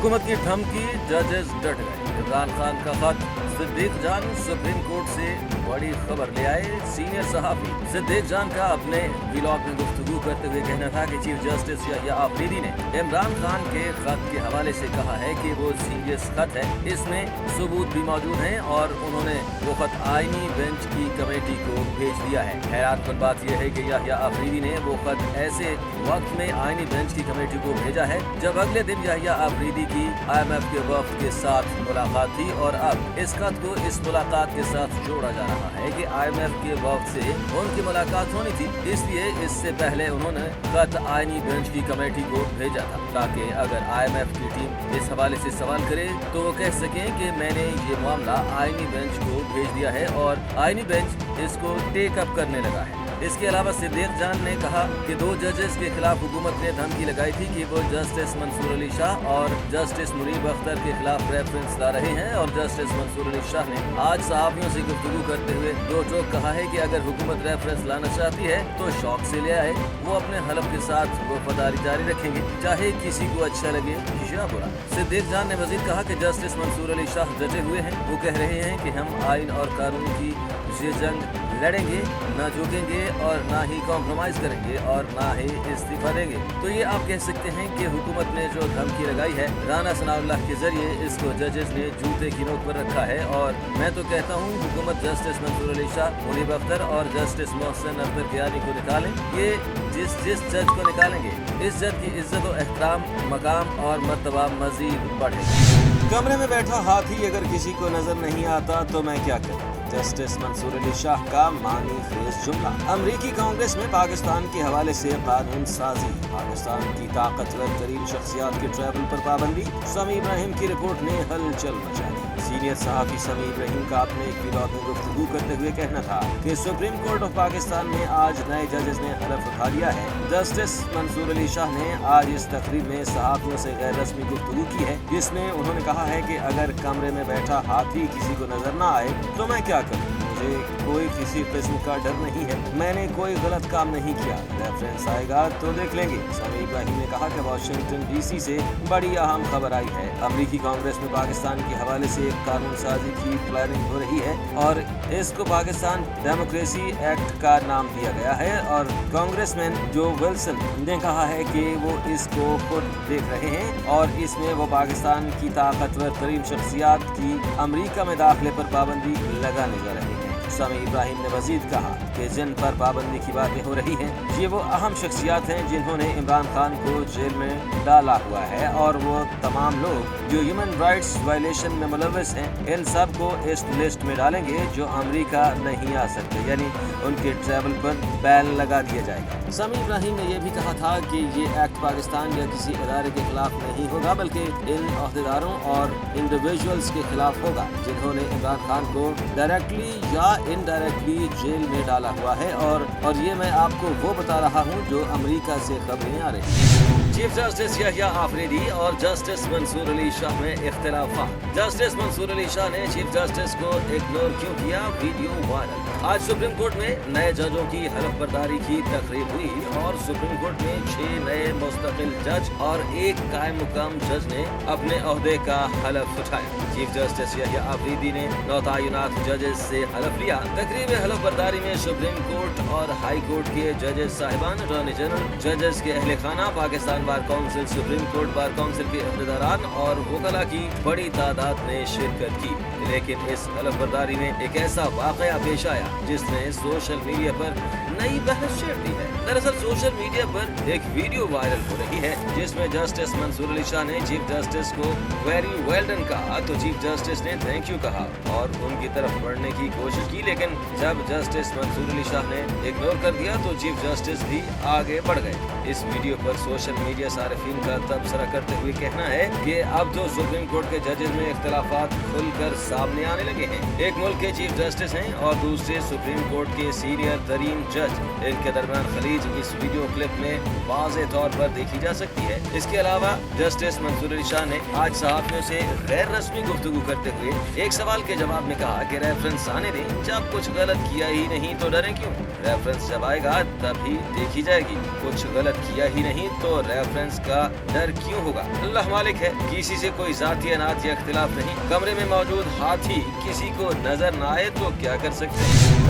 हुकूमत की धमकी, जजेस डट गए। इमरान खान का खत, सिद्दीक जान सुप्रीम कोर्ट से बड़ी खबर ले आए। सीनियर सहाफी सिद्दीक जान का अपने व्लॉग में गुफ्तगू करते हुए कहना था कि चीफ जस्टिस यहया आफरीदी ने इमरान खान के खत के हवाले से कहा है कि वो सीरियस खत है, इसमें सबूत भी मौजूद हैं और उन्होंने वो खत आईनी बेंच की कमेटी को भेज दिया है। हैरानकुन बात यह है कि यहया आफरीदी ने वो खत ऐसे वक्त में आईनी बेंच की कमेटी को भेजा है जब अगले दिन यहया आफरीदी की IMF के वफ्द के साथ मुलाकात थी और अब इस खत को इस मुलाकात के साथ जोड़ा जा रहा है कि IMF के वफ्द से उनकी मुलाकात होनी थी, इसलिए इससे पहले उन्होंने खत आईनी बेंच की कमेटी को भेजा था ताकि अगर IMF की टीम इस हवाले से सवाल करे तो वो कह सकें कि मैंने ये मामला आईनी बेंच को भेज दिया है और आईनी बेंच इसको टेक अप करने लगा है। इसके अलावा सिद्दीक जान ने कहा कि 2 जजेस के खिलाफ हुकूमत ने धमकी लगाई थी कि वो जस्टिस मंसूर अली शाह और जस्टिस मुनीब अख्तर के खिलाफ रेफरेंस ला रहे हैं और जस्टिस मंसूर अली शाह ने आज सहाफियों से गुफ्तगू करते हुए दो टोक कहा है कि अगर हुकूमत रेफरेंस लाना चाहती है तो शौक से ले आए, वो अपने हलफ के साथ वफादारी जारी रखेंगे, चाहे किसी को अच्छा लगे या बुरा। सिद्दीक जान ने मजीद कहा कि जस्टिस मंसूर अली शाह डटे हुए हैं, वो कह रहे हैं कि हम आइन और कानून की ये जंग लड़ेंगे, ना झुकेंगे और ना ही कॉम्प्रोमाइज करेंगे और ना ही इस्तीफा देंगे। तो ये आप कह सकते हैं कि हुकूमत ने जो धमकी लगाई है राना सनाउल्लाह के जरिए, इसको जजेस ने जूते की नोक पर रखा है और मैं तो कहता हूँ हुकूमत जस्टिस मंसूर अली शाह, मुनीब अख्तर और जस्टिस मोहसिन अख्तर कियानी को निकालें। ये जिस जज को निकालेंगे इस जज की इज्जत और एहतराम, मकाम और मर्तबा मजीद बढ़ेगा। कमरे में बैठा हाथी अगर किसी को नजर नहीं आता तो मैं क्या करूं? जस्टिस मंसूर अली शाह का मानी खेज जुमला। अमरीकी कांग्रेस में पाकिस्तान के हवाले से कानून साजी, पाकिस्तान की ताकतवर तरीन शख्सियात के ट्रैवल पर पाबंदी, समी इब्राहिम की रिपोर्ट ने हलचल मचा दी। सीनियर सहाफी समी इब्राहिम का अपने एक व्लॉग में गुफ्तगू करते हुए कहना था कि सुप्रीम कोर्ट ऑफ पाकिस्तान में आज नए जजेस ने हलफ उठा लिया है। जस्टिस मंसूर अली शाह ने आज इस तकरीर में सहाफियों से गैर रस्मी गुफ्तगू की है, जिसमें उन्होंने कहा है कि अगर कमरे में बैठा हाथी किसी को नजर न आए तो मैं क्या करूं? मुझे कोई किसी किस्म का डर नहीं है, मैंने कोई गलत काम नहीं किया, रेफरेंस आएगा तो देख लेंगे। समी इब्राहिम ने कहा कि वाशिंगटन DC से बड़ी अहम खबर आई है। अमरीकी कांग्रेस में पाकिस्तान के हवाले से एक कानून साजी की प्लानिंग हो रही है और इसको पाकिस्तान डेमोक्रेसी एक्ट का नाम दिया गया है और कांग्रेसमैन जो विल्सन ने कहा है कि वो इसको खुद देख रहे हैं और इसमें वो पाकिस्तान की ताकतवर तरीन शख्सियात की अमरीका में दाखिले पर पाबंदी लगाने जा रहे हैं। समी इब्राहिम ने मजीद कहा कि जिन पर पाबंदी की बातें हो रही हैं ये वो अहम शख्सियात हैं जिन्होंने इमरान खान को जेल में डाला हुआ है और वो तमाम लोग जो ह्यूमन राइट्स वायलेशन में मुलव्वस हैं, इन सब को इस लिस्ट में डालेंगे जो अमेरिका नहीं आ सकते, यानी उनके ट्रैवल पर बैन लगा दिया जाएगा। समी इब्राहिम ने यह भी कहा था कि ये एक्ट पाकिस्तान या किसी इदारे के खिलाफ नहीं होगा बल्कि इन अहदेदारों और इंडिविजुअल्स के खिलाफ होगा जिन्होंने इमरान खान को डायरेक्टली या इनडायरेक्टली जेल में डाला हुआ है और ये मैं आपको वो बता रहा हूँ जो अमेरिका से खबरें आ रही हैं। चीफ जस्टिस यहया आफरीदी और जस्टिस मंसूर अली शाह में इख्तिलाफ। जस्टिस मंसूर अली शाह ने चीफ जस्टिस को इग्नोर क्यों किया, वीडियो वायरल। आज सुप्रीम कोर्ट में नए जजों की हलफ बर्दारी की तकरीब हुई और सुप्रीम कोर्ट में 6 नए मुस्तकिल जज और 1 कायम मुकाम जज ने अपने ओहदे का हलफ उठाया। चीफ जस्टिस यहया आफरीदी ने 9 तैनात जजेस से हलफ लिया। तकरीब हलफ बर्दारी में सुप्रीम कोर्ट और हाई कोर्ट के जजेस साहिबान, अटॉर्नी जनरल, जजेस के अहले खाना, Pakistan bar council, supreme court bar council के अहदेदारान और वकला की बड़ी तादाद ने शिरकत की। लेकिन इस हलफ बर्दारी में एक ऐसा वाकया पेश आया जिसने सोशल मीडिया पर नई बहस छेड़ दी है। दरअसल सोशल मीडिया पर एक वीडियो वायरल हो रही है जिसमें जस्टिस मंसूर अली शाह ने चीफ जस्टिस को वेरी वेल डन कहा तो चीफ जस्टिस ने थैंक यू कहा और उनकी तरफ बढ़ने की कोशिश की, लेकिन जब जस्टिस मंसूर अली शाह ने इग्नोर कर दिया तो चीफ जस्टिस भी आगे बढ़ गए। इस वीडियो पर सोशल मीडिया सार्फिन का तबसरा करते हुए कहना है कि अब तो सुप्रीम कोर्ट के जजेस में इख्तिलाफात खुलकर सामने आने लगे हैं। एक मुल्क के चीफ जस्टिस हैं और दूसरे सुप्रीम कोर्ट के सीनियर तरीन जज, इनके दरमियान खलीज इस वीडियो क्लिप में वाज़ेह तौर तौर पर देखी जा सकती है। इसके अलावा जस्टिस मंसूर अली शाह ने आज सहाफियों से गैर रस्मी गुफ्तगू करते हुए एक सवाल के जवाब में कहा कि रेफरेंस आने दें, जब कुछ गलत किया ही नहीं तो डरें क्यों? रेफरेंस जब आएगा तभी देखी जाएगी, कुछ गलत किया ही नहीं तो रेफरेंस का डर क्यों होगा? अल्लाह मालिक है, किसी से कोई जाती अनात या इख्तिलाफ नहीं। कमरे में मौजूद हाथी किसी को नजर न आए तो क्या कर सकते हैं?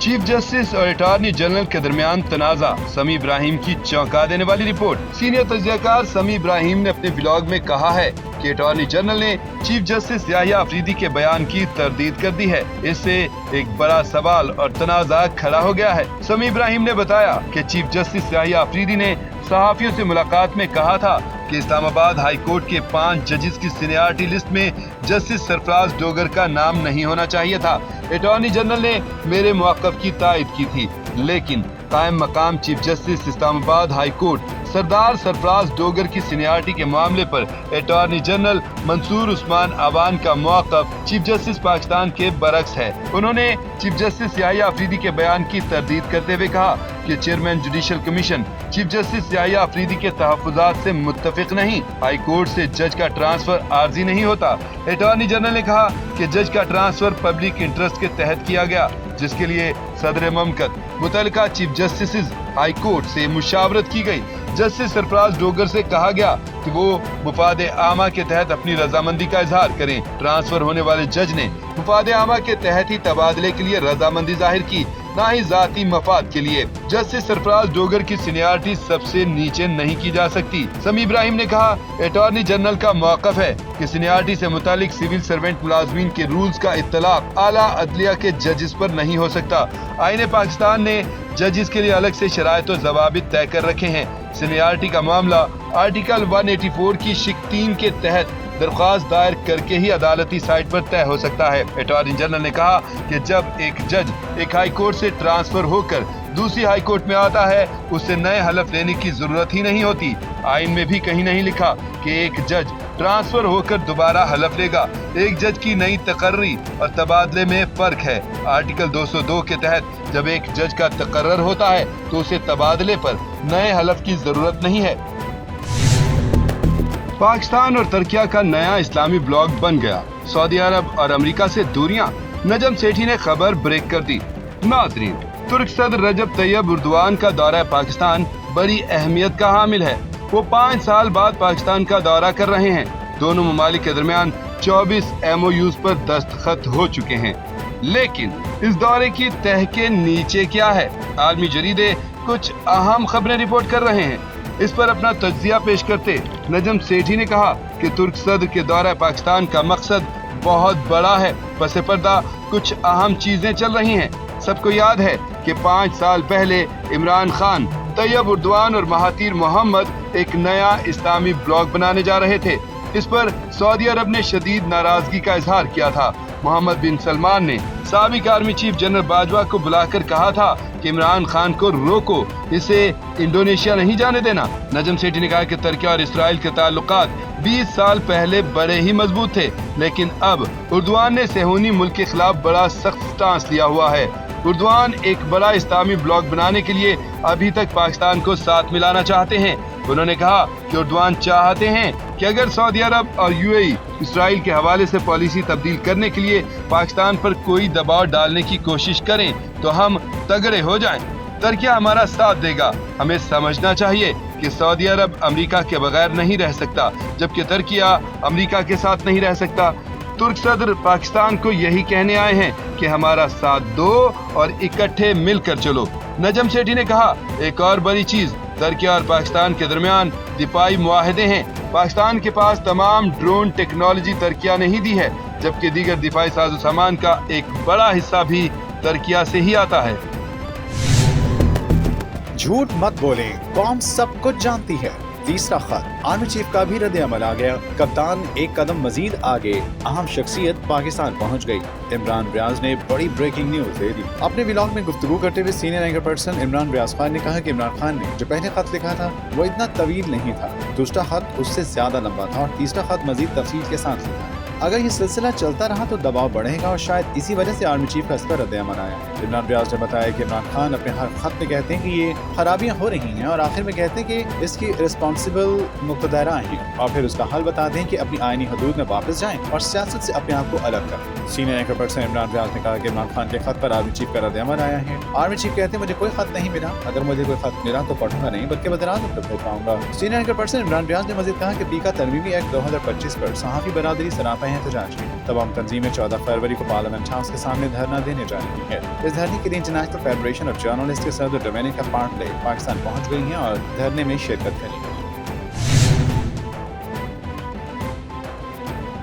चीफ जस्टिस और अटॉर्नी जनरल के दरमियान तनाजा, समी इब्राहिम की चौंका देने वाली रिपोर्ट। सीनियर तज्जियाकार समी इब्राहिम ने अपने ब्लॉग में कहा है कि अटॉर्नी जनरल ने चीफ जस्टिस याहिया अफरीदी के बयान की तरदीद कर दी है। इससे एक बड़ा सवाल और तनाजा खड़ा हो गया है। समी इब्राहिम ने बताया कि चीफ जस्टिस याहिया अफरीदी ने सहाफियों से मुलाकात में कहा था कि इस्लामाबाद हाई कोर्ट के 5 जजेस की सीनियरिटी लिस्ट में जस्टिस सरफराज डोगर का नाम नहीं होना चाहिए था। अटॉर्नी जनरल ने मेरे मौक़िफ़ की तायद की थी, लेकिन कायम मकाम chief justice Islamabad high court Sardar Sarfraz Dogar की सीनियरिटी के मामले पर अटॉर्नी जनरल मंसूर उस्मान अवान का मौक़िफ़ चीफ जस्टिस पाकिस्तान के बरक्स है। उन्होंने चीफ जस्टिस याहिया अफरीदी के बयान की तरदीद करते हुए कहा कि chairman judicial commission chief justice Yahya Afridi के तहफ़्फ़ुज़ात से मुत्तफ़िक़ नहीं। हाई कोर्ट से जज का ट्रांसफर आर्जी नहीं होता। अटॉर्नी जनरल ने कहा कि जज का ट्रांसफर पब्लिक इंटरेस्ट के तहत किया गया, जिसके लिए सदर ममलकत मुतल्लिका चीफ जस्टिस हाई कोर्ट से मुशावरत की गई। जस्टिस सरफराज डोगर से कहा गया कि वो मुफाद आमा के तहत अपनी रजामंदी का इजहार करें। ट्रांसफर होने वाले जज ने मुफाद आमा के तहत ही तबादले के लिए रजामंदी जाहिर की, ना ही जाती मफाद के लिए। जस्टिस सरफराज डोगर की सीनियरिटी सबसे नीचे नहीं की जा सकती। समी इब्राहिम ने कहा अटॉर्नी जनरल का मौक़िफ़ है कि सीनियरिटी से मुतालिक सिविल सर्वेंट मुलाजमीन के रूल्स का इत्तलाक आला अदलिया के जजेस पर नहीं हो सकता। आईन पाकिस्तान ने जजेस के लिए अलग से शराइत और ज़वाबित तय कर रखे हैं। सीनियरिटी का मामला आर्टिकल 184 की शिक 3 के तहत दरख्वास्त दायर करके ही अदालती साइट पर तय हो सकता है। अटॉर्नी जनरल ने कहा कि जब एक जज एक हाई कोर्ट से ट्रांसफर होकर दूसरी हाई कोर्ट में आता है, उससे नए हलफ लेने की जरूरत ही नहीं होती। आइन में भी कहीं नहीं लिखा कि एक जज ट्रांसफर होकर दोबारा हलफ लेगा। एक जज की नई तकर्री और तबादले में फर्क है। आर्टिकल 202 के तहत जब एक जज का तकर्रर होता है तो उसे तबादले पर नए हलफ की जरूरत नहीं है। पाकिस्तान और तुर्किया का नया इस्लामी ब्लॉक बन गया। सऊदी अरब और अमेरिका से दूरियां, नजम सेठी ने खबर ब्रेक कर दी। नाज़रीन, तुर्क सदर रजब तैयब एर्दोगान का दौरा पाकिस्तान बड़ी अहमियत का हामिल है। वो 5 साल बाद पाकिस्तान का दौरा कर रहे हैं। दोनों ममालिक के दरमियान 24 MOUs पर दस्तखत हो चुके हैं। लेकिन इस दौरे की तह के नीचे क्या है? आलमी जरीदे कुछ अहम खबरें रिपोर्ट कर रहे हैं। इस पर अपना तज्जिया पेश करते नजम सेठी ने कहा कि तुर्क सदर के दौरा पाकिस्तान का मकसद बहुत बड़ा है। पसे पर्दा कुछ अहम चीजें चल रही हैं। सबको याद है कि 5 साल पहले इमरान खान, तैयब एर्दोगान और महातीर मोहम्मद एक नया इस्लामी ब्लॉक बनाने जा रहे थे। इस पर सऊदी अरब ने शदीद नाराजगी का इजहार किया था। मोहम्मद बिन सलमान ने साबिक आर्मी चीफ जनरल बाजवा को बुलाकर कहा था कि इमरान खान को रोको, इसे इंडोनेशिया नहीं जाने देना। नजम सेठी ने कहा कि तुर्की और इसराइल के ताल्लुकात 20 साल पहले बड़े ही मजबूत थे, लेकिन अब एर्दोगान ने सेहूनी मुल्क के खिलाफ बड़ा सख्त स्टांस लिया हुआ है। एर्दोगान एक बड़ा इस्लामी ब्लॉक बनाने के लिए अभी तक पाकिस्तान को साथ मिलाना चाहते हैं। उन्होंने कहा कि एर्दोगान चाहते हैं कि अगर सऊदी अरब और UAE इसराइल के हवाले से पॉलिसी तब्दील करने के लिए पाकिस्तान पर कोई दबाव डालने की कोशिश करें तो हम तगड़े हो जाएं। तुर्की हमारा साथ देगा। हमें समझना चाहिए कि सऊदी अरब अमेरिका के बगैर नहीं रह सकता, जबकि तुर्की अमेरिका के साथ नहीं रह सकता। तुर्क सदर पाकिस्तान को यही कहने आए हैं कि हमारा साथ दो और इकट्ठे मिलकर चलो। नजम सेठी ने कहा एक और बड़ी चीज, तुर्की और पाकिस्तान के दरमियान दिफाई मुआहदे हैं। पाकिस्तान के पास तमाम ड्रोन टेक्नोलॉजी तुर्किया ने ही दी है, जबकि दीगर दिफाई साजो सामान का एक बड़ा हिस्सा भी तुर्किया से ही आता है। झूठ मत बोलें, कौम सब कुछ जानती है। तीसरा खत, आर्मी चीफ का भी रद्द अमल आ गया। कप्तान एक कदम मजीद आगे, अहम शख्सियत पाकिस्तान पहुंच गई। इमरान रियाज ने बड़ी ब्रेकिंग न्यूज दे दी। अपने व्लॉग में गुफ्तगू करते हुए senior anchor person Imran Riaz Khan ने कहा कि इमरान खान ने जो पहले खत लिखा था वो इतना तवील नहीं था, दूसरा खत उससे ज्यादा लंबा था और तीसरा खत मजीद तफसील के साथ लिखा। अगर ये सिलसिला चलता रहा तो दबाव बढ़ेगा और शायद इसी वजह से आर्मी चीफ का इस पर रद्द-ए-अमल आया है। इमरान रियाज ने बताया कि इमरान खान अपने हर खत में कहते हैं कि ये खराबियां हो रही हैं और आखिर में कहते हैं कि इसकी रिस्पॉन्सिबल मुक़्तदरा हैं और फिर उसका हल बताते हैं कि अपनी आईनी हदूद में वापस जाएं और सियासत से अपने आप को अलग करें। Senior anchor person Imran Riaz ने कहा कि इमरान खान के खत पर आर्मी चीफ का रद्द-ए-अमल आया है। आर्मी चीफ कहते हैं मुझे कोई खत नहीं मिला, अगर मुझे कोई खत मिला तो पढ़ूंगा नहीं बल्कि वज़रात में भेज पाऊंगा। Senior anchor person Imran Riaz ने मज़ीद कहा कि पीका तरमीमी एक्ट 2025 पर सहाफ़ी बरादरी सरापा एहतजाज की। तमाम तंजीमें 14 फरवरी को पार्लियामेंट हाउस के सामने धरना देने जा रही है। इस धरने के लिए इंटरनेशनल फेडरेशन ऑफ जर्नलिस्ट के सदर डोमिनिक पार्टले पाकिस्तान पहुंच गई हैं और धरने में शिरकत करेंगी।